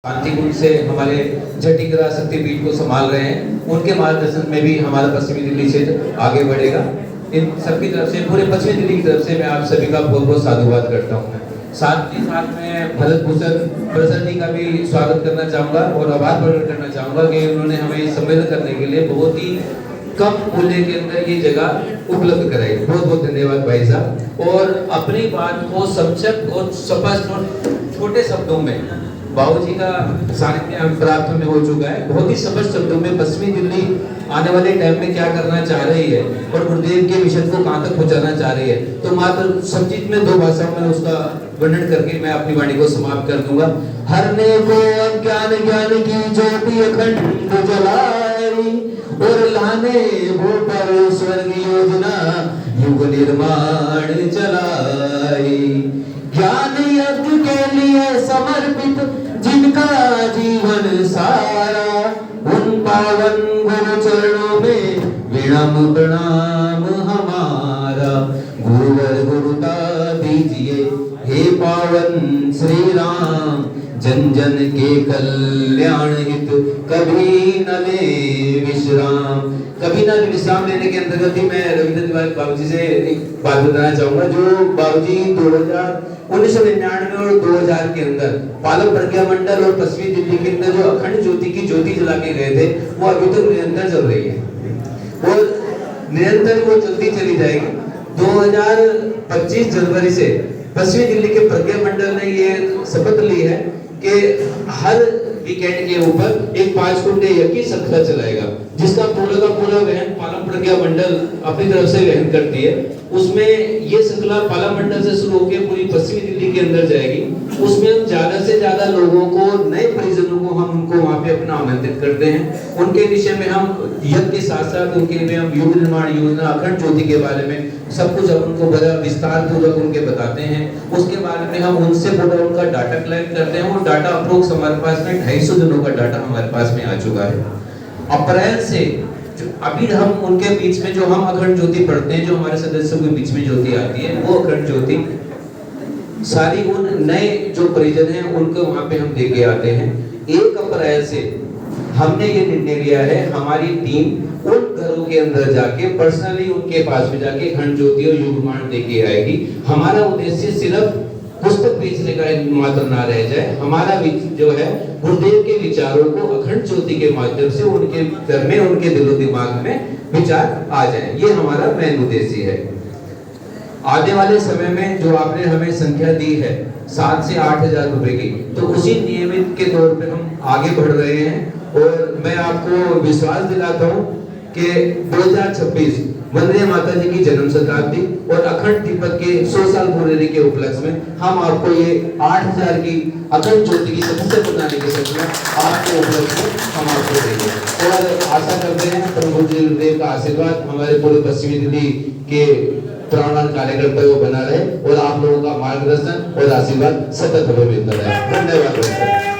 शांति कुंज से हमारे जटिंगरा शक्तिपीठ को संभाल रहे हैं, उनके मार्गदर्शन में भी हमारा पश्चिमी दिल्ली क्षेत्र आगे बढ़ेगा। इन सबकी तरफ से, पूरे पश्चिमी दिल्ली की तरफ से मैं आप सभी का बहुत बहुत साधुवाद करता हूँ। साथ ही साथ मैं भरत भूषण प्रसाद जी का भी स्वागत करना चाहूँगा और आभार प्रकट करना चाहूँगा कि उन्होंने हमें सम्मेलन करने के लिए बहुत ही कम मूल्य के अंदर ये जगह उपलब्ध कराई। बहुत बहुत धन्यवाद भाई साहब। और अपनी बात को संक्षिप्त और स्पष्ट और छोटे शब्दों में बाबूजी का सानिध्य हम प्राप्त में हो चुका है। बहुत ही स्पष्ट शब्दों में पश्चिमी दिल्ली आने वाले टाइम में क्या करना चाह रही है और गुरुदेव के मिशन को कहां तक पहुंचाना चाह रही है, तो मात्र संक्षिप्त में 2 भाषाओं में उसका वर्णन करके मैं अपनी वाणी को समाप्त कर दूंगा। हरने को अज्ञान ज्ञान की ज्योति अखंड जलाई और लाने वो पर स्वर्ग योजना युग निर्माण चलाई। ज्ञान यज्ञ के लिए समर्पित जिनका जीवन सारा, उन पावन गुरु चरणों में विनम्र प्रणाम हमारा। गुरुवर गुरुता दीजिए हे पावन श्री राम, जन जन के कल्याण हित कभी न ले विश्राम। कभी न विश्राम लेने के अंतर्गत ही मैं रविंद्र तिवारी बाबूजी से एक बात बताना चाहूंगा। जो बाबूजी 1999 और 2000 के अंदर पालम प्रज्ञा मंडल और पश्चिमी दिल्ली के अंदर जो अखंड ज्योति की ज्योति जला के गए थे, वो अभी तक निरंतर चल रही है और निरंतर वो चलती चली जाएगी। 2025 जनवरी से पश्चिमी दिल्ली के प्रज्ञा मंडल ने ये शपथ ली है कि हर वीकेंड के ऊपर एक 5 कुंडे यज्ञ श्रृंखला चलाएगा, जिसका पूरा का पूरा वहन पालम प्रज्ञा मंडल अपनी तरफ से वहन करती है। उसमें ये श्रृंखला पालम मंडल से शुरू होकर पूरी पश्चिमी दिल्ली के अंदर जाएगी। उसमें हम ज्यादा से ज्यादा लोगों को, नए परिजनों को हम उनको वहां पे अपना आमंत्रित करते हैं। उनके विषय में हम यज्ञ के साथ साथ उनके लिए हम युग निर्माण योजना, अखंड ज्योति के बारे में सब कुछ उनको बड़ा विस्तार पूर्वक उनके बताते हैं। उसके बारे में हम उनसे पूरा उनका डाटा कलेक्ट करते हैं। वो डाटा अप्रोक्स हमारे पास में 250 दिनों का डाटा हमारे पास में आ चुका है। अप्रैल से अभी हम उनके बीच में जो हम अखंड ज्योति पढ़ते हैं, जो हमारे सदस्यों के बीच में ज्योति आती है, वो अखंड ज्योति सारी उन नए जो परिजन हैं उनको वहां पे हम देके आते हैं। 1 अप्रैल से हमने ये निर्णय लिया है, हमारी टीम उन घरों के अंदर जाके पर्सनली उनके पास में जाके अखंड ज्योति और युगमान देके आएगी। हमारा उद्देश्य सिर्फ पुस्तक बेचने का मात्र ना रह जाए, हमारा जो है गुरुदेव के विचारों को अखंड ज्योति के माध्यम से उनके घर में, उनके दिलो दिमाग में विचार आ जाए, ये हमारा मेन उद्देश्य है। आने वाले समय में जो आपने हमें संख्या दी है 7 से 8 हजार रुपए की, तो उसी नियमित के तौर पे हम आगे बढ़ रहे हैं। और मैं आपको विश्वास दिलाता हूँ कि 2026 वंदे माता जी की जन्म शताब्दी और अखंड तिब्बत के 100 साल पूरे के उपलक्ष्य में हम आपको ये 8000 की अखंड ज्योति की सदस्य बनाने के सच में आपके उपलक्ष्य में हम आपको देंगे। और आशा करते हैं प्रभु गुरुदेव का आशीर्वाद हमारे पूरे पश्चिमी दिल्ली के प्राणवान कार्यकर्ता को बना रहे और आप लोगों का मार्गदर्शन और आशीर्वाद सतत हमें मिलता रहे। धन्यवाद।